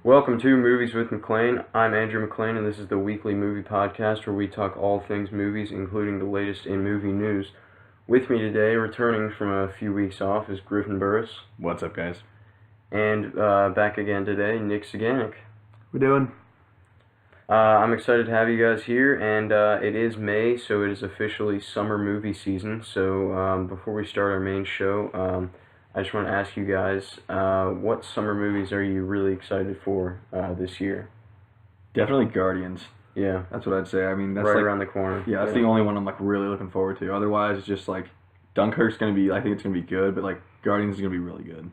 Welcome to Movies with MacLean. I'm Andrew MacLean, and this is the weekly movie podcast where we talk all things movies, including the latest in movie news. With me today, returning from a few weeks off, is Griffin Burris. What's up, guys? And back again today, Nick Saganek. We're doing? I'm excited to have you guys here, and it is May, so it is officially summer movie season. So before we start our main show, I just want to ask you guys, what summer movies are you really excited for this year? Definitely Guardians. Yeah. That's what I'd say. I mean, that's right like, around the corner. Yeah, that's the only one I'm like really looking forward to. Otherwise, it's just like Dunkirk's gonna be. I think it's gonna be good, but like Guardians is gonna be really good.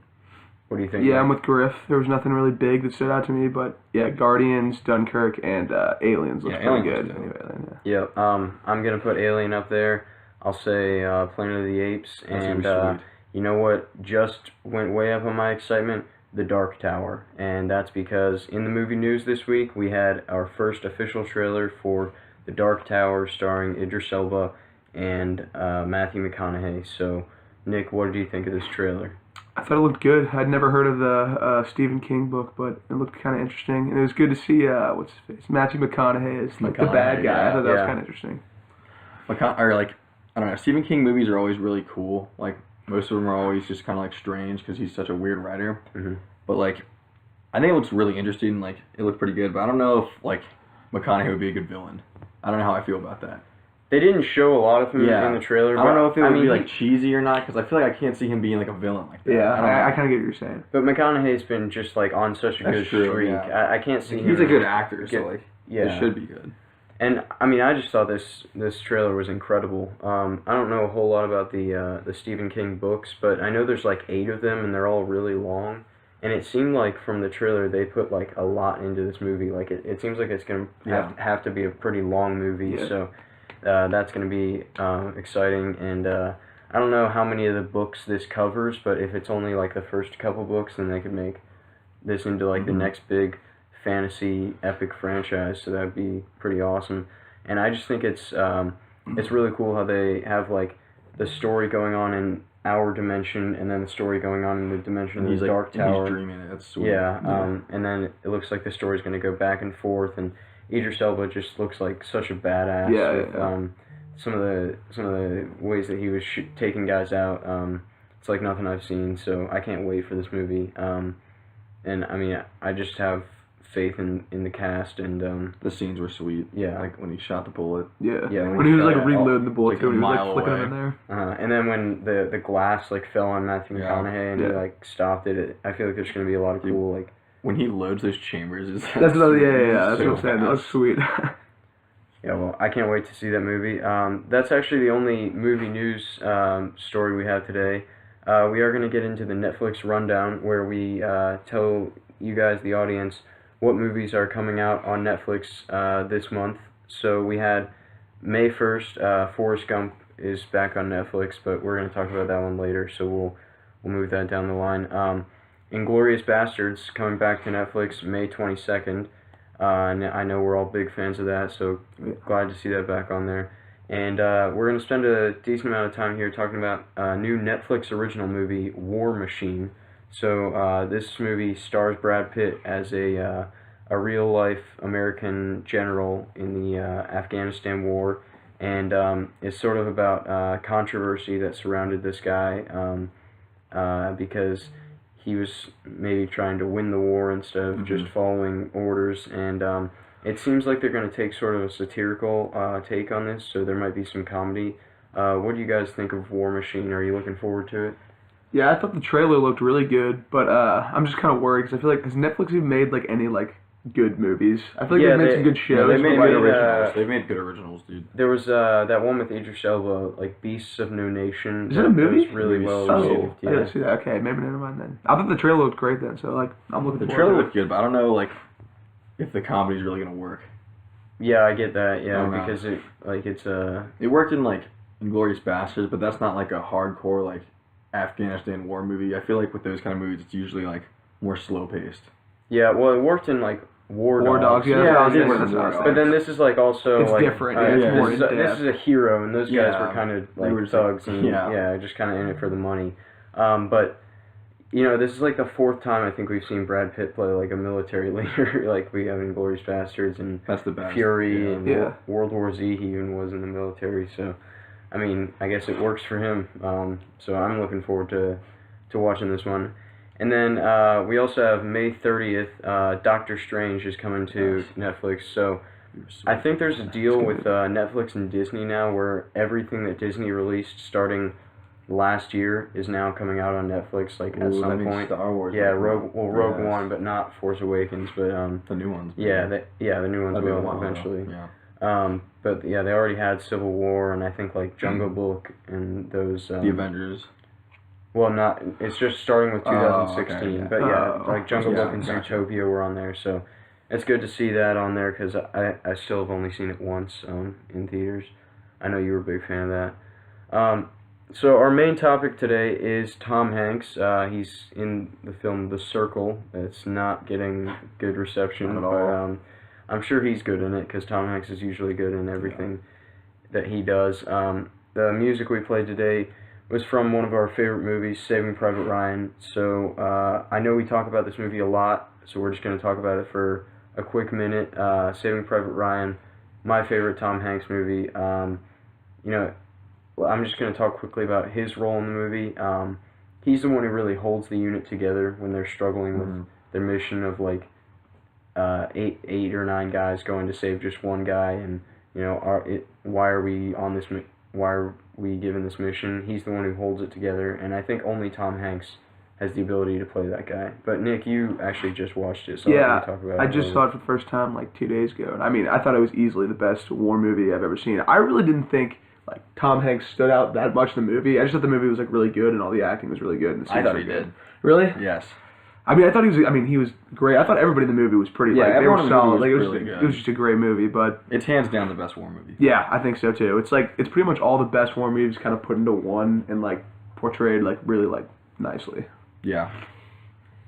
What do you think? Yeah, I'm with Griff. There was nothing really big that stood out to me, but yeah, Guardians, Dunkirk, and Aliens looks pretty good. Anyway, yeah. I'm gonna put Alien up there. I'll say Planet of the Apes, and you know what just went way up on my excitement? The Dark Tower, and that's because in the movie news this week we had our first official trailer for The Dark Tower starring Idris Elba and Matthew McConaughey. So, Nick, what did you think of this trailer? I thought it looked good. I'd never heard of the Stephen King book, but it looked kind of interesting, and it was good to see what's his face, Matthew McConaughey is like the bad guy. Yeah, I thought that was kind of interesting. I don't know. Stephen King movies are always really cool. Like most of them are always just kind of like strange because he's such a weird writer. Mm-hmm. But like, I think it looks really interesting. Like it looked pretty good, but I don't know if like McConaughey would be a good villain. I don't know how I feel about that. They didn't show a lot of him in the trailer. I don't know if it would be like cheesy or not, because I feel like I can't see him being like a villain like that. Yeah, I kind of get what you're saying. But McConaughey's been just like on such a good streak. Yeah. I can't see him. He's a good actor, so like it should be good. And I mean, I just thought this trailer was incredible. I don't know a whole lot about the Stephen King books, but I know there's like 8 of them, and they're all really long. And it seemed like from the trailer they put like a lot into this movie. Like it seems like it's gonna have to be a pretty long movie. Yeah. So that's gonna be exciting. And I don't know how many of the books this covers, but if it's only like the first couple books, then they could make this into like the next big fantasy epic franchise. So that'd be pretty awesome. And I just think it's really cool how they have like the story going on in our dimension, and then the story going on in the dimension of the Dark Tower. He's dreaming it. That's sweet. Yeah, and then it looks like the story's going to go back and forth, and Idris Elba just looks like such a badass. With some of the ways that he was taking guys out. It's like nothing I've seen, so I can't wait for this movie. And I mean, I just have faith in the cast, and the scenes were sweet. Yeah, like when he shot the bullet. Yeah, when he was like reloading the bullet, he was like flicking them in there. And then when the glass like fell on Matthew McConaughey and he like stopped it, I feel like there's gonna be a lot of cool like when he loads those chambers. That's another that's what I'm saying. That looks sweet. Yeah, well, I can't wait to see that movie. That's actually the only movie news story we have today. We are gonna get into the Netflix rundown where we tell you guys, the audience, what movies are coming out on Netflix this month. So we had May 1st, Forrest Gump is back on Netflix, but we're going to talk about that one later, so we'll move that down the line. Inglourious Basterds coming back to Netflix May 22nd. And I know we're all big fans of that, so glad to see that back on there. And we're going to spend a decent amount of time here talking about a new Netflix original movie, War Machine. So this movie stars Brad Pitt as a real-life American general in the Afghanistan war, and it's sort of about controversy that surrounded this guy because he was maybe trying to win the war instead of just following orders, and it seems like they're going to take sort of a satirical take on this, so there might be some comedy. What do you guys think of War Machine? Are you looking forward to it? Yeah, I thought the trailer looked really good, but I'm just kind of worried because I feel like, has Netflix even made like any like good movies? I feel like they've made some good shows. They've made good originals. They've made good originals, dude. There was that one with Idris Elba, like Beasts of No Nation. Is that a movie? It was really well received. I didn't see that. Okay, maybe never mind then. I thought the trailer looked great then, so like I'm looking. The trailer looked good, but I don't know like if the comedy's really gonna work. Yeah, I get that. Yeah, because it worked in like Inglourious Basterds, but that's not like a hardcore like Afghanistan war movie. I feel like with those kind of movies, it's usually like more slow paced. Yeah, well, it worked in like War Dogs. But then this is like also it's like different. It's more this is a hero, and those guys were kind of like thugs and just kind of in it for the money. But this is like the fourth time I think we've seen Brad Pitt play like a military leader, like we have in Inglourious Basterds and That's the best. Fury and Yeah. World War Z. He even was in the military, so I mean, I guess it works for him. So I'm looking forward to watching this one. And then we also have May 30th. Doctor Strange is coming to Netflix. So I think there's a deal with Netflix and Disney now where everything that Disney released starting last year is now coming out on Netflix, like at some point. Star Wars. Yeah, Rogue One, but not Force Awakens, but the new ones. yeah, the new ones will eventually. Yeah. But yeah, they already had Civil War and I think like Jungle Book and those. The Avengers. Well, not. It's just starting with 2016, okay, yeah. but yeah, like Jungle Book and gotcha. Zootopia were on there, so it's good to see that on there because I still have only seen it once in theaters. I know you were a big fan of that. So our main topic today is Tom Hanks. He's in the film The Circle. It's not getting good reception, Not at all. but I'm sure he's good in it because Tom Hanks is usually good in everything that he does. The music we played today was from one of our favorite movies, Saving Private Ryan. So I know we talk about this movie a lot, so we're just going to talk about it for a quick minute. Saving Private Ryan, my favorite Tom Hanks movie. I'm just going to talk quickly about his role in the movie. He's the one who really holds the unit together when they're struggling with their mission of like eight or nine guys going to save just one guy, and why are we on this? Why are we given this mission? He's the one who holds it together, and I think only Tom Hanks has the ability to play that guy. But Nick, you actually just watched it, so Yeah, I'll talk about it. I just saw it for the first time like 2 days ago, and I mean, I thought it was easily the best war movie I've ever seen. I really didn't think like Tom Hanks stood out that much in the movie. I just thought the movie was like really good, and all the acting was really good. And the I scenes thought were he good. did. Really? Yes. I mean, I thought he was. I mean, he was great. I thought everybody in the movie was pretty. Yeah, like they everyone were in the movie solid. was Like really it good. was just a great movie. But It's hands down the best war movie. yeah, I think so too. It's like it's pretty much all the best war movies kind of put into one and like portrayed like really like nicely. Yeah.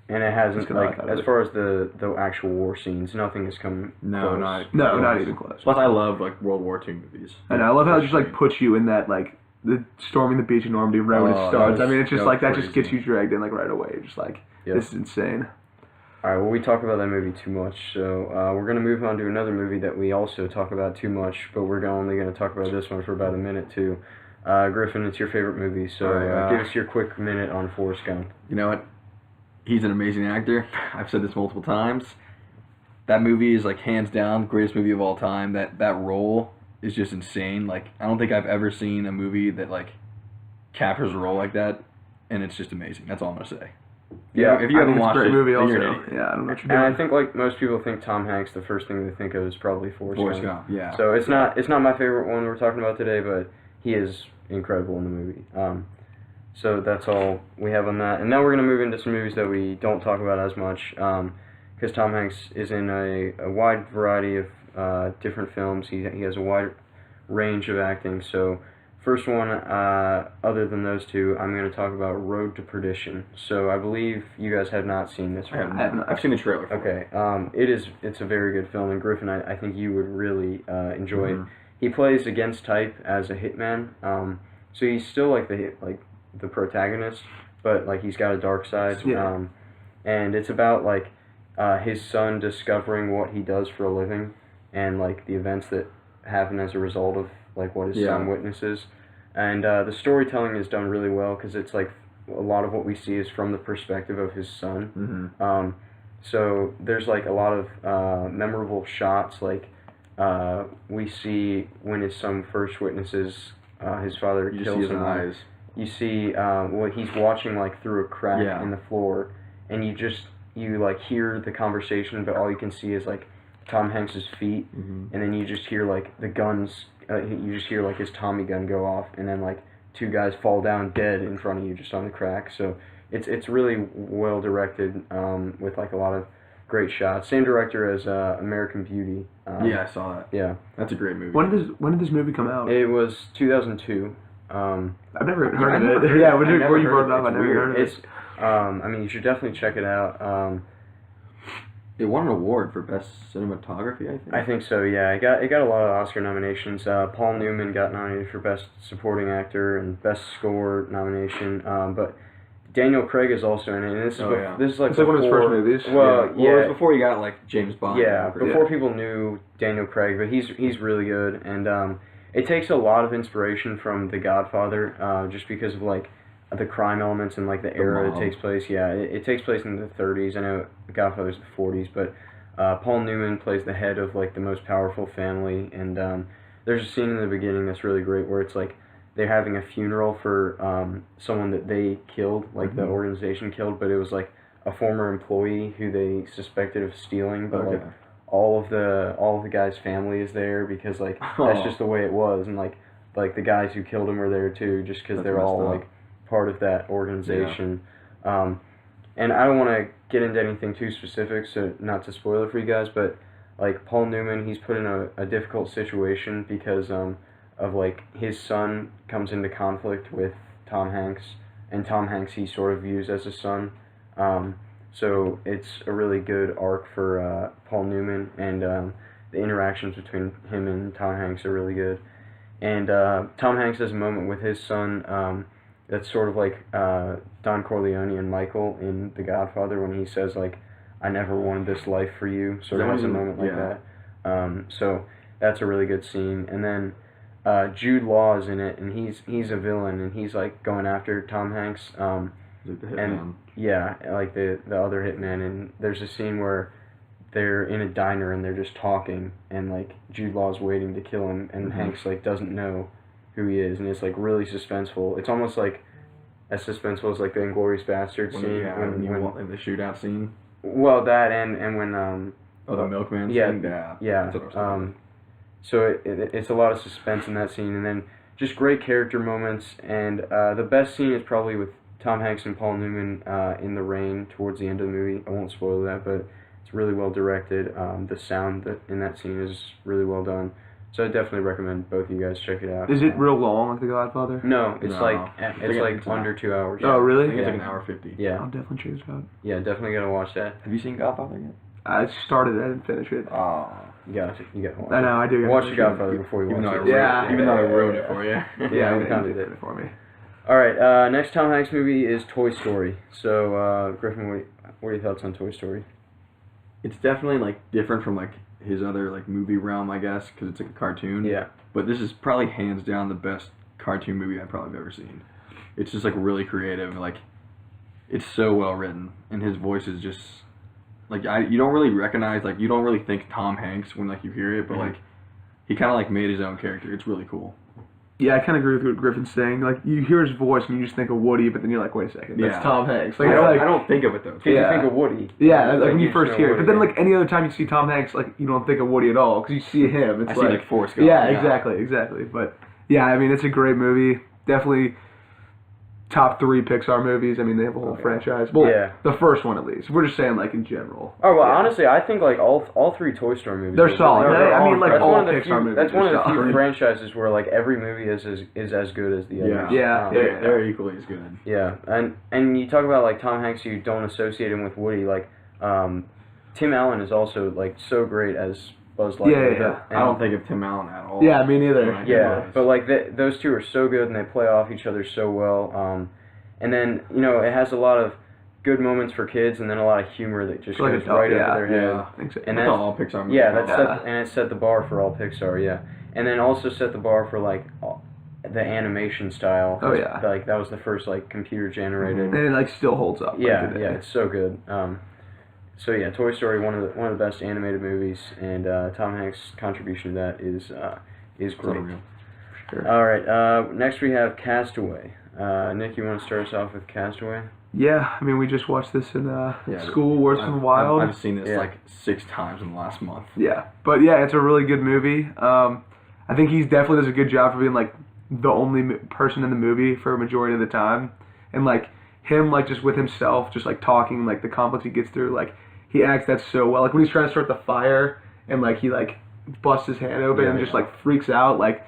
And it hasn't, Just gonna like, like that as with far as the actual war scenes, nothing has come No, close. Not even close. Plus, I love like World War II movies. And I love how it just like puts you in that like the storming the beach in Normandy right when it Oh, starts. that I mean, was- it's just that like was that just gets crazy. you dragged in like right away. You're just like Yep. this is insane. Alright, well, we talk about that movie too much, so we're going to move on to another movie that we also talk about too much, but we're only going to talk about this one for about a minute, too. Griffin, it's your favorite movie, so Alright, give us your quick minute on Forrest Gump. You know what? He's an amazing actor. I've said this multiple times. That movie is like hands down the greatest movie of all time. That role is just insane. Like I don't think I've ever seen a movie that like captures a role like that, and it's just amazing. That's all I'm gonna say. Yeah, if you I haven't think it's a watched great it, movie then also. you're an idiot. Yeah, I don't know what you're And doing. I think, like, most people think Tom Hanks, the first thing they think of is probably Forrest Forrest Gump. Gump, yeah. So it's not my favorite one we're talking about today, but he is incredible in the movie. So that's all we have on that. And now we're going to move into some movies that we don't talk about as much, because Tom Hanks is in a wide variety of different films. He has a wide range of acting. So first one, other than those two, I'm going to talk about Road to Perdition. So I believe you guys have not seen this I one. have not. I've seen the trailer for it. Okay. It's a very good film, and Griffin, I think you would really enjoy it. Mhm. He plays against type as a hitman, so he's still like the protagonist, but like he's got a dark side. Yeah. And it's about like his son discovering what he does for a living, and like the events that happen as a result of like what his son witnesses. And the storytelling is done really well because it's like a lot of what we see is from the perspective of his son. Mm-hmm. So there's like a lot of memorable shots, like we see when his son first witnesses his father You just kills see his him. eyes. You see he's watching like through a crack Yeah. in the floor, and you like hear the conversation, but all you can see is like Tom Hanks's feet, Mm-hmm. and then you just hear like the guns. You just hear like his Tommy gun go off, and then like two guys fall down dead in front of you just on the crack. So it's really well directed with like a lot of great shots. Same director as American Beauty. Yeah, I saw that. Yeah. That's a great movie. When did this movie come out? It was 2002. I've never even heard I've never of it. heard Yeah, of it. I've never where you heard brought it of up, it. I never It's heard of it. It's I mean, you should definitely check it out. It won an award for best cinematography, I think. I think so. Yeah, it got a lot of Oscar nominations. Paul Newman got nominated for best supporting actor and best score nomination. But Daniel Craig is also in it, and this is like It's like one of his first movies. Well, It was before he got like James Bond. Yeah, before people knew Daniel Craig, but he's really good, and it takes a lot of inspiration from The Godfather, just because of like the crime elements and like the era it takes place. Yeah, it takes place in the 30s. I know The Godfather's the 40s, but Paul Newman plays the head of like the most powerful family, and there's a scene in the beginning that's really great where it's like they're having a funeral for someone that they killed, like the organization killed, but it was like a former employee who they suspected of stealing, but like all of the guy's family is there because like that's just the way it was, and like the guys who killed him were there too, just because they're all like part of that organization. And I don't want to get into anything too specific, so not to spoil it for you guys, but like Paul Newman, he's put in a difficult situation because of like his son comes into conflict with Tom Hanks, and Tom Hanks he sort of views as a son. So it's a really good arc for Paul Newman, and the interactions between him and Tom Hanks are really good. And Tom Hanks has a moment with his son that's sort of like Don Corleone and Michael in The Godfather when he says like, "I never wanted this life for you." Sort of has a moment like that. So that's a really good scene. And then Jude Law is in it, and he's a villain, and he's like going after Tom Hanks. Like the hitman. Yeah, like the other hitman. And there's a scene where they're in a diner and they're just talking, and like Jude Law's waiting to kill him, and Hanks like doesn't know who he is, and it's like really suspenseful. It's almost like as suspenseful as like the Inglourious Basterds scene. When the shootout scene. Well, that and when the milkman yeah, scene. Yeah. So it's a lot of suspense in that scene, and then just great character moments. And the best scene is probably with Tom Hanks and Paul Newman in the rain towards the end of the movie. I won't spoil that, but it's really well directed. The sound in that scene is really well done. So I definitely recommend both of you guys check it out. Is it real long, like The Godfather? No, it's like under 2 hours. Oh, really? I think it's like an hour 50. Yeah. I'll definitely check it out. Yeah, definitely gotta watch that. Have you seen Godfather yet? I started it, I didn't finish it. Oh. You gotta watch I know, I do. Watch The Godfather before you watch it. Even though I ruined it for you. Yeah, we kind of did it for me. Alright, next Tom Hanks movie is Toy Story. So, Griffin, what are your thoughts on Toy Story? It's definitely like different from like his other like movie realm, I guess, because it's like a cartoon. Yeah. But this is probably hands down the best cartoon movie I've probably ever seen. It's just like really creative, like it's so well written, and his voice is just like you don't really recognize, like you don't really think Tom Hanks when like you hear it, but like he kind of like made his own character. It's really cool. Yeah, I kind of agree with what Griffin's saying. Like, you hear his voice and you just think of Woody, but then you're like, wait a second, that's Tom Hanks. Like, I don't think of it, though. You think of Woody. Yeah, like when you first hear it. But then, like, any other time you see Tom Hanks, like, you don't think of Woody at all, because you see him. It's I see, like, Forrest Gump. Yeah, exactly. But, yeah, I mean, it's a great movie. Definitely top 3 Pixar movies. I mean, they have a whole franchise. Well, the first one, at least. We're just saying, like, in general. Oh, well, honestly, I think, like, all 3 Toy Story movies. They're solid. I mean, like, all Pixar movies. That's one of the few franchises where, like, every movie is as good as the others. Yeah. They're equally as good. Yeah, and you talk about, like, Tom Hanks, you don't associate him with Woody. Like, Tim Allen is also, like, so great as Buzz Lightyear. Yeah. I don't think of Tim Allen at all. Yeah, me neither. Yeah, but, like, those two are so good, and they play off each other so well. And then, you know, it has a lot of good moments for kids, and then a lot of humor that just goes right over their head. Exactly. And that's all Pixar movies. Yeah, and it set the bar for all Pixar, yeah. And then also set the bar for, like, the animation style. Oh, yeah. Like, that was the first, like, computer-generated. And it, like, still holds up. Yeah, it's so good. So, yeah, Toy Story, one of the best animated movies, and Tom Hanks' contribution to that is great. Sure. All right, next we have Castaway. Nick, you want to start us off with Castaway? Yeah, I mean, we just watched this in school, Words from the Wild. I've seen this like 6 times in the last month. Yeah, but yeah, it's a really good movie. I think he definitely does a good job for being like the only person in the movie for a majority of the time, and like him, like just with himself, just like talking, like the conflicts he gets through, like he acts that so well. Like when he's trying to start the fire, and like he like busts his hand open and just like freaks out, like.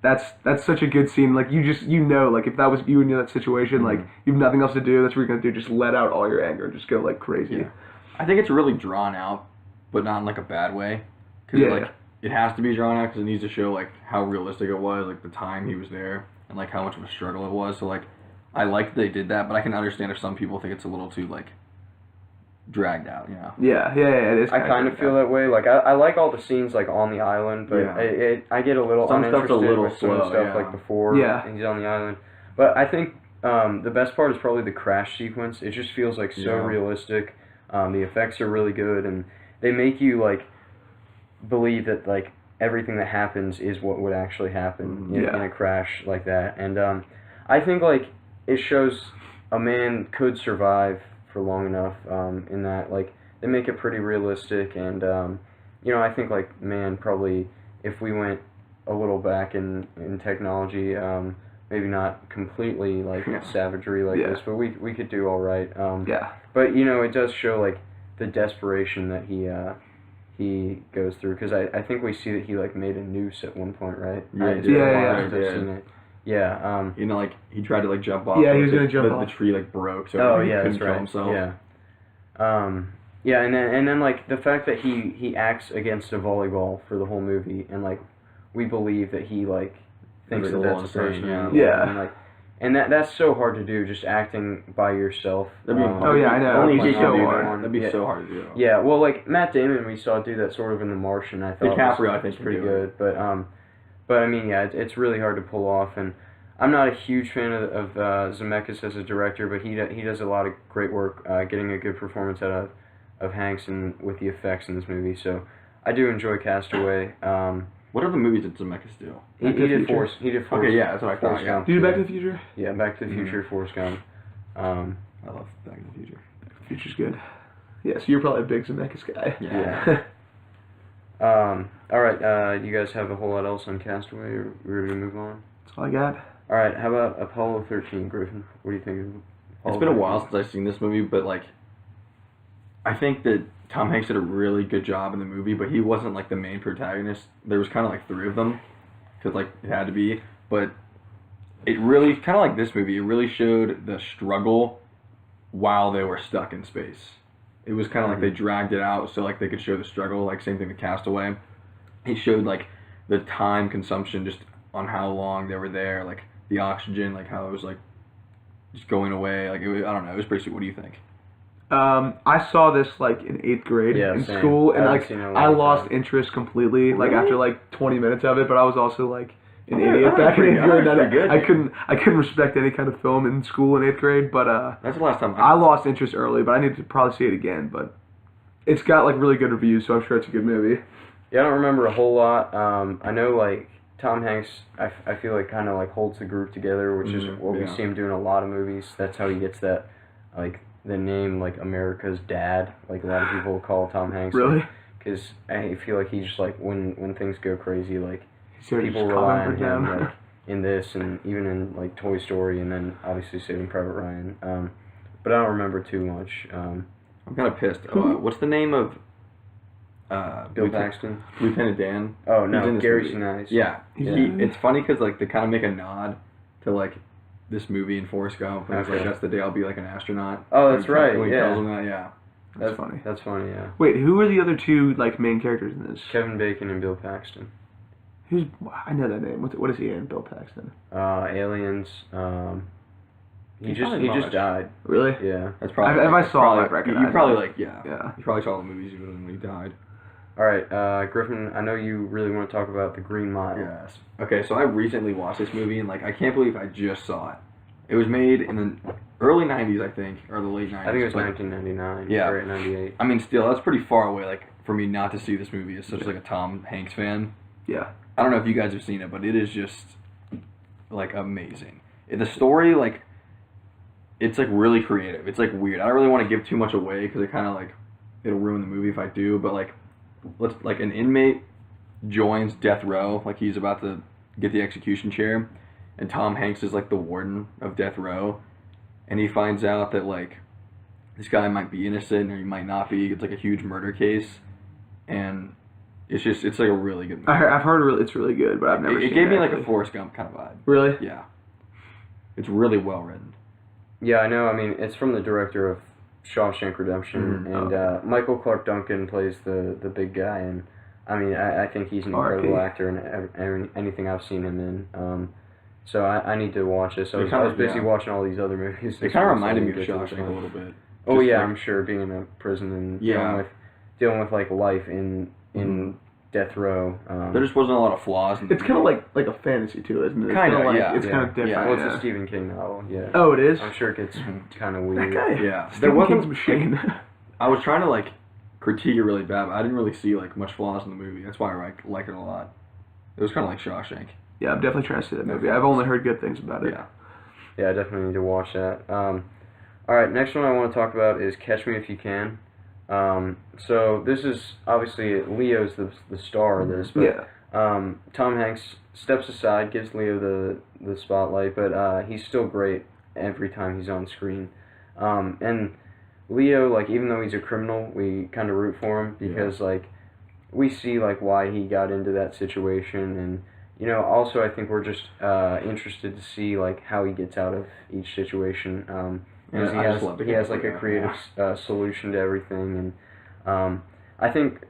That's such a good scene. Like, you know, like, if that was you in that situation, like, you have nothing else to do, that's what you're going to do. Just let out all your anger and just go, like, crazy. Yeah. I think it's really drawn out, but not in, like, a bad way. Because, it has to be drawn out because it needs to show, like, how realistic it was, like, the time he was there, and, like, how much of a struggle it was. So, like, I like that they did that, but I can understand if some people think it's a little too like dragged out, you know. Yeah, it is. I kind of feel that way. Like I like all the scenes like on the island, but Yeah. I get a little Some stuff's uninterested a little with some of the slow, stuff yeah. like before he's on the island. But I think the best part is probably the crash sequence. It just feels like so realistic. The effects are really good, and they make you like believe that like everything that happens is what would actually happen in a crash like that. And I think like it shows a man could survive for long enough in that like they make it pretty realistic. And you know, I think like man, probably if we went a little back in technology, maybe not completely like savagery like this, but we could do all right. But you know, it does show like the desperation that he goes through, because I think we see that he like made a noose at one point, right? Yeah. I've seen it. Yeah. You know, like he tried to like jump off. Yeah, he was gonna jump off. The tree like broke, so he couldn't kill himself. Yeah, and then like the fact that he acts against a volleyball for the whole movie, and like we believe that he like thinks that that's a person. And that's so hard to do, just acting by yourself. I know. Only he can do so that. That'd be so hard to do. Yeah, well, like Matt Damon, we saw do that sort of in The Martian. I thought DiCaprio, I think, was pretty good, but I mean, yeah, it's really hard to pull off. And I'm not a huge fan of Zemeckis as a director, but he does a lot of great work getting a good performance out of Hanks and with the effects in this movie. So I do enjoy Castaway. What other movies did Zemeckis do? He did Forrest. Okay, yeah, that's what I thought. Gump. Did you do Back to the Future? Yeah, Back to the Future, Forrest Gump. I love Back to the Future. Back to the Future's good. Yeah, so you're probably a big Zemeckis guy. Yeah. All right. You guys have a whole lot else on Castaway, or we're ready to move on? That's all I got. All right. How about Apollo 13, Griffin? What do you think of Apollo It's been a 13? while since I've seen this movie, but like, I think that Tom Hanks did a really good job in the movie, but he wasn't like the main protagonist. There was kind of like three of them, because like it had to be. But it really, kind of like this movie, it really showed the struggle while they were stuck in space. It was kind of like they dragged it out so like they could show the struggle. Like same thing with Castaway. It showed like the time consumption just on how long they were there, like the oxygen, like how it was like just going away. Like it was, I don't know, it was pretty sweet. What do you think? I saw this like in 8th grade in same. school, and like I lost time. interest completely like after like 20 minutes of it. But I was also like an Yeah, idiot back in 8th grade. pretty good. I couldn't respect any kind of film in school in 8th grade. But That's the last time I lost interest early. But I need to probably see it again. But it's got like really good reviews, so I'm sure it's a good movie. Yeah, I don't remember a whole lot. I know like Tom Hanks, I feel like kind of like holds the group together, which is what we see him do in a lot of movies. That's how he gets that like the name like America's Dad. Like a lot of people call Tom Hanks. Really? Because I feel like he's just like when things go crazy, like So people just rely on calm down. him like in this and even in like Toy Story, and then obviously Saving Private Ryan. But I don't remember too much. I'm kind of pissed. What's the name of Bill Paxton? Lieutenant Dan? Oh He's no, in this Gary movie. Sinise. Yeah. Yeah. It's funny because like they kind of make a nod to like this movie in Forrest Gump. And it's like, that's the day I'll be like an astronaut. Oh, that's When he right, When he yeah. tells him that, yeah. That's funny. That's funny, yeah. Wait, who are the other two like main characters in this? Kevin Bacon and Bill Paxton. I know that name. What is he in? Bill Paxton. Aliens. He He's just probably died. Really? Yeah. That's probably. If I saw him, I'd probably, recognize you probably him. like Yeah. You probably saw the movies even when he died. All right, Griffin. I know you really want to talk about The Green Mile. Yes. Okay, so I recently watched this movie and like I can't believe I just saw it. It was made in the early '90s, I think, or the late '90s. I think it was but- 1999. Yeah. Or 98. I mean, still, that's pretty far away. Like for me not to see this movie as such like a Tom Hanks fan. Yeah. I don't know if you guys have seen it, but it is just like amazing. The story, like, it's like really creative. It's like weird. I don't really want to give too much away because it kind of like it'll ruin the movie if I do. But like, an inmate joins death row, like he's about to get the execution chair, and Tom Hanks is like the warden of death row, and he finds out that like this guy might be innocent or he might not be. It's like a huge murder case, and it's like a really good movie. I've heard it's really good, but I've never seen it. It gave me like actually. a Forrest Gump kind of vibe. Really? Yeah. It's really well written. Yeah, I know. I mean, it's from the director of Shawshank Redemption, and Michael Clark Duncan plays the big guy, and I mean, I think he's an incredible actor in anything I've seen him in. So I need to watch this. I was busy watching all these other movies. It kind of reminded me of Shawshank a little bit. Oh Just yeah, like, I'm sure being in a prison and Yeah. dealing with like life in death row. there just wasn't a lot of flaws. In the It's kind of like a fantasy too, isn't it? It's Kinda, like, yeah. It's kind of different. Yeah. Well, it's yeah. a Stephen King novel. Yeah. Oh, it is. I'm sure it gets kind of That weird. guy. Yeah. Stephen There wasn't- King's machine. I was trying to like critique it really bad, but I didn't really see like much flaws in the movie. That's why I like it a lot. It was kind of like Shawshank. Yeah, I'm definitely trying to see that movie. I've only heard good things about it. Yeah. Yeah, I definitely need to watch that. All right, next one I want to talk about is Catch Me If You Can. So this is obviously Leo's the star of this, but Yeah. Tom Hanks steps aside, gives Leo the spotlight, but he's still great every time he's on screen. And Leo, like, even though he's a criminal, we kind of root for him because like we see like why he got into that situation, and you know, also I think we're just interested to see like how he gets out of each situation. Because he has like a creative solution to everything, and I think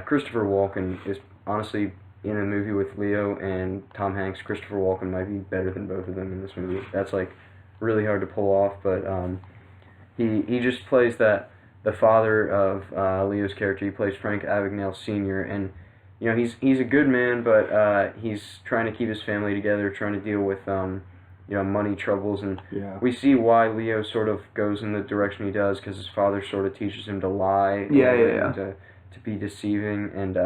Christopher Walken is honestly in a movie with Leo and Tom Hanks. Christopher Walken might be better than both of them in this movie. That's like really hard to pull off, but he just plays the father of Leo's character. He plays Frank Abagnale Sr. and you know he's a good man, but he's trying to keep his family together, trying to deal with you know, money troubles, and we see why Leo sort of goes in the direction he does because his father sort of teaches him to lie, and to be deceiving, and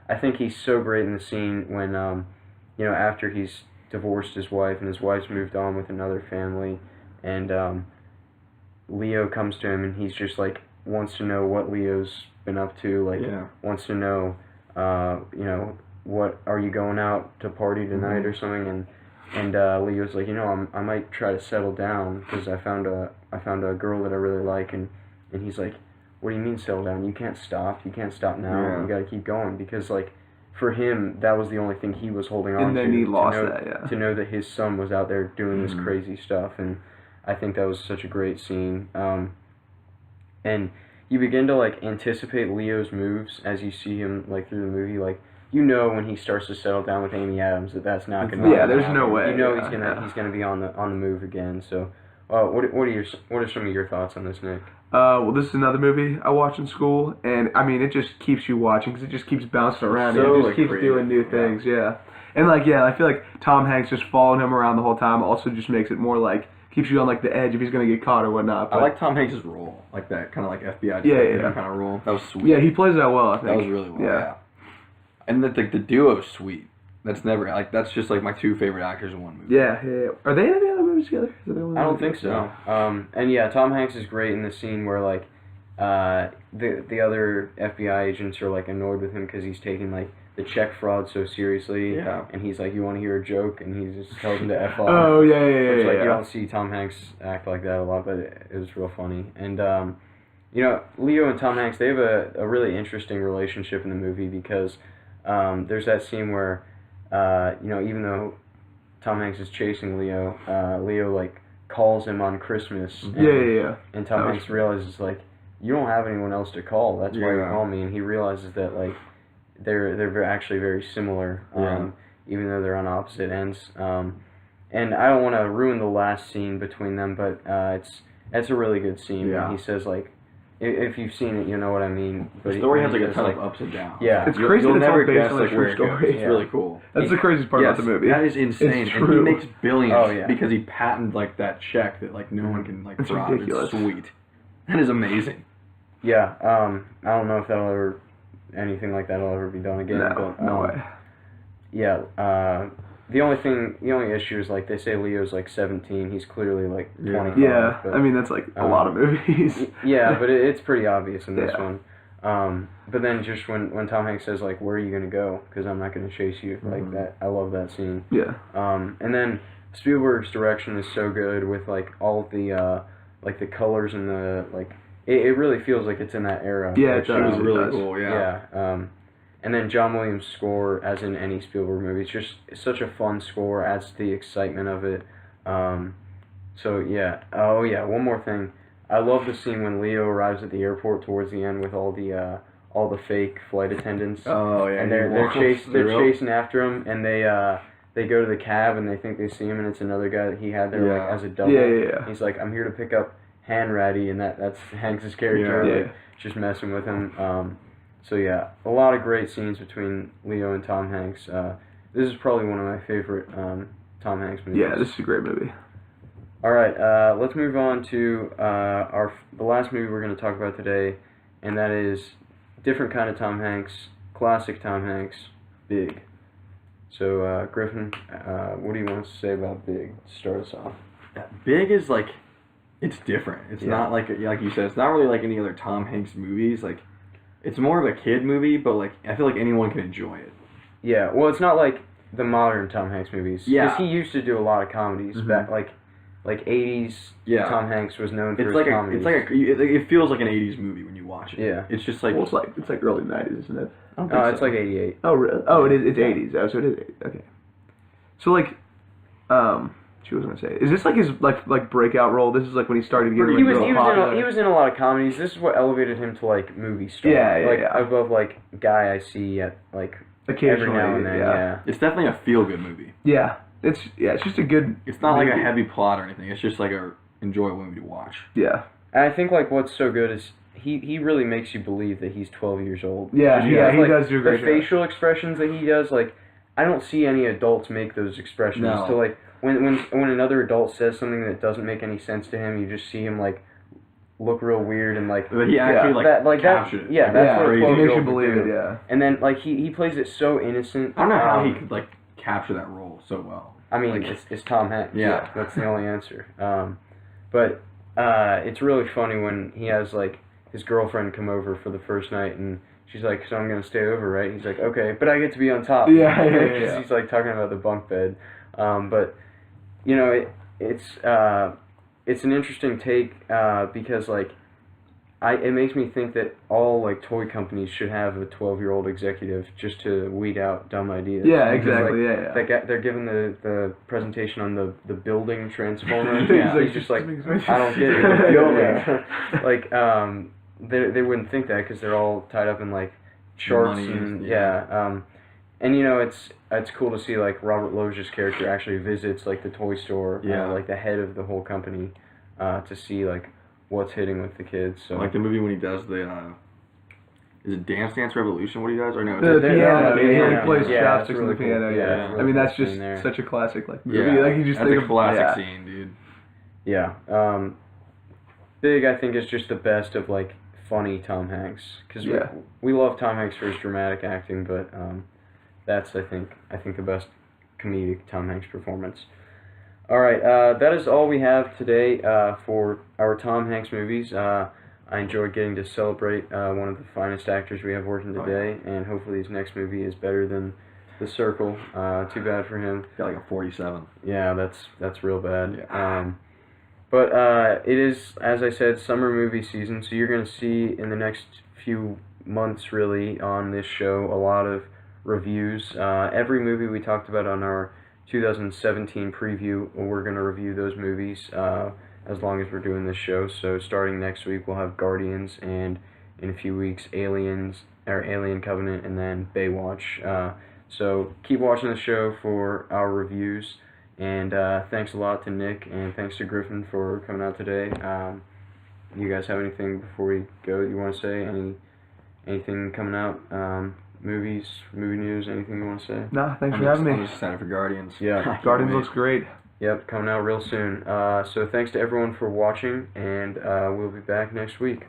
I think he's so great in the scene when you know, after he's divorced his wife and his wife's moved on with another family, and Leo comes to him and he's just like wants to know what Leo's been up to, like wants to know you know, what are you going out to party tonight or something, and Leo's like, you know, I might try to settle down because I found a girl that I really like, and he's like, what do you mean settle down? You can't stop now. You got to keep going, because like for him that was the only thing he was holding on to. And then he lost to know that his son was out there doing this crazy stuff, and I think that was such a great scene. And you begin to like anticipate Leo's moves as you see him like through the movie, like. You know when he starts to settle down with Amy Adams that's not going to. Yeah, there's no way. You know he's gonna be on the move again. So, what are some of your thoughts on this, Nick? Well, this is another movie I watched in school, and I mean, it just keeps you watching because it just keeps bouncing around. So, It just keeps doing new things, And like, I feel like Tom Hanks just following him around the whole time also just makes it more like keeps you on like the edge if he's gonna get caught or whatnot. But, I like Tom Hanks' role, like that kind of like FBI kind of role. That was sweet. Yeah, he plays that well. I think That was really well. Yeah. And the duo is sweet. That's never like that's just like my two favorite actors in one movie. Yeah. Are they in any other movies together? I don't think so. And yeah, Tom Hanks is great in the scene where like the other FBI agents are like annoyed with him because he's taking like the check fraud so seriously. Yeah. And he's like, you want to hear a joke? And he just tells him to F off. Oh yeah. Which, like, you don't see Tom Hanks act like that a lot, but it was real funny. And you know, Leo and Tom Hanks, they have a really interesting relationship in the movie because there's that scene where you know, even though Tom Hanks is chasing Leo, Leo like calls him on Christmas. And, And Tom Hanks realizes like, you don't have anyone else to call. That's why you call me. And he realizes that like they're actually very similar, even though they're on opposite ends. And I don't want to ruin the last scene between them, but it's a really good scene. Yeah. He says like, if you've seen it, you know what I mean. But the story has like a ton of ups and downs. Yeah, it's crazy You'll that it's never all based guess on a like true where it goes. story. It's really cool. That's the craziest part about the movie. That is insane. It's and true. he makes billions Oh, yeah. because he patented like that check that like no one can like It's fraud. ridiculous. It's sweet. That is amazing. Yeah, I don't know if anything like that'll ever be done again. But, no way. Yeah, the only issue is like they say Leo's like 17. He's clearly like 25. Yeah, but, I mean that's like a lot of movies. Yeah, but it's pretty obvious in this one. But then just when Tom Hanks says like, "Where are you gonna go? Because I'm not gonna chase you," like that. I love that scene. Yeah. And then Spielberg's direction is so good with like all of the like the colors and the like. It really feels like it's in that era. Yeah, which it does. was really cool. Yeah. Yeah. And then John Williams' score, as in any Spielberg movie, it's such a fun score, adds to the excitement of it. So yeah. Oh yeah. One more thing. I love the scene when Leo arrives at the airport towards the end with all the fake flight attendants. Oh yeah. And they're chasing after him, and they they go to the cab and they think they see him and it's another guy that he had there like as a double. Yeah. He's like, I'm here to pick up Hanratty, and that's Hanks' character. Yeah. Like, just messing with him. So yeah, a lot of great scenes between Leo and Tom Hanks. This is probably one of my favorite Tom Hanks movies. Yeah, this is a great movie. All right, let's move on to the last movie we're going to talk about today, and that is different kind of Tom Hanks, classic Tom Hanks, Big. So Griffin, what do you want to say about Big to start us off? Big is like, it's different. It's not like you said, it's not really like any other Tom Hanks movies. Like, it's more of a kid movie, but like I feel like anyone can enjoy it. Yeah, well, it's not like the modern Tom Hanks movies. Yeah. Because he used to do a lot of comedies back, like 80s. Yeah. Tom Hanks was known for It's his like comedies. it feels like an 80s movie when you watch it. Yeah. It's just like, Well, it's like early 90s, isn't it? It's like 88. Oh, really? Oh, it's 80s. Oh, so it is 80s. Okay. So, like, what was I gonna say? Is this like his like breakout role? This is like when he started getting He really popular. was in a lot of comedies. This is what elevated him to like movie star. Yeah. Above like guy I see at like Occasionally, every now and then. Yeah. it's definitely a feel-good movie. Yeah, it's just a good. It's not like a movie. heavy plot or anything. It's just like a enjoyable movie to watch. Yeah. And I think like what's so good is he really makes you believe that he's 12 years old. Yeah, Because yeah, he like, does do a great the job. facial expressions that he does, like I don't see any adults make those expressions. No. So like when another adult says something that doesn't make any sense to him, you just see him like look real weird and like. But he actually captured it. Yeah, that's what a It 12-year-old makes you would believe do. it. Yeah. And then like he plays it so innocent. I don't know how he could like capture that role so well. I mean, like, it's Tom Hanks. Yeah. That's the only answer. But it's really funny when he has like his girlfriend come over for the first night and she's like, so I'm gonna stay over, right? He's like, okay, but I get to be on top. Yeah. Because he's like talking about the bunk bed. But you know, it's an interesting take because like it makes me think that all like toy companies should have a 12-year-old executive just to weed out dumb ideas. Yeah, Because, exactly. like, they're given the presentation on the building transformer. Yeah. He's just like, Makes sense. I don't get it. The building. Like they wouldn't think that because they're all tied up in like shorts Money, and yeah. and you know it's cool to see like Robert Loggia's character actually visits like the toy store, like the head of the whole company, to see like what's hitting with the kids. So Like the movie when he does the is it Dance Dance Revolution? What he does or no? The piano. piano. He plays Yeah, chopsticks that's on the really cool. piano. Yeah, Yeah. it's I really mean, cool that's just scene there. such a classic like movie. Yeah, Like you just that's think a classic yeah. scene, dude. Yeah. Big, I think, is just the best of like funny Tom Hanks because we love Tom Hanks for his dramatic acting, but that's I think the best comedic Tom Hanks performance. All right, that is all we have today for our Tom Hanks movies. I enjoyed getting to celebrate one of the finest actors we have working today, and hopefully his next movie is better than The Circle. Too bad for him. Got like a 47. Yeah, that's real bad. Yeah. But it is, as I said, summer movie season, so you're going to see in the next few months, really, on this show, a lot of reviews. Every movie we talked about on our 2017 preview, we're going to review those movies as long as we're doing this show. So starting next week, we'll have Guardians, and in a few weeks, Alien Covenant, and then Baywatch. So keep watching the show for our reviews. And thanks a lot to Nick, and thanks to Griffin for coming out today. You guys have anything before we go that you want to say? Anything coming out? Movies, movie news, anything you want to say? Nah, thanks for having I'm me. just excited for Guardians. Yeah. Guardians looks great. Yep, coming out real soon. So thanks to everyone for watching, and we'll be back next week.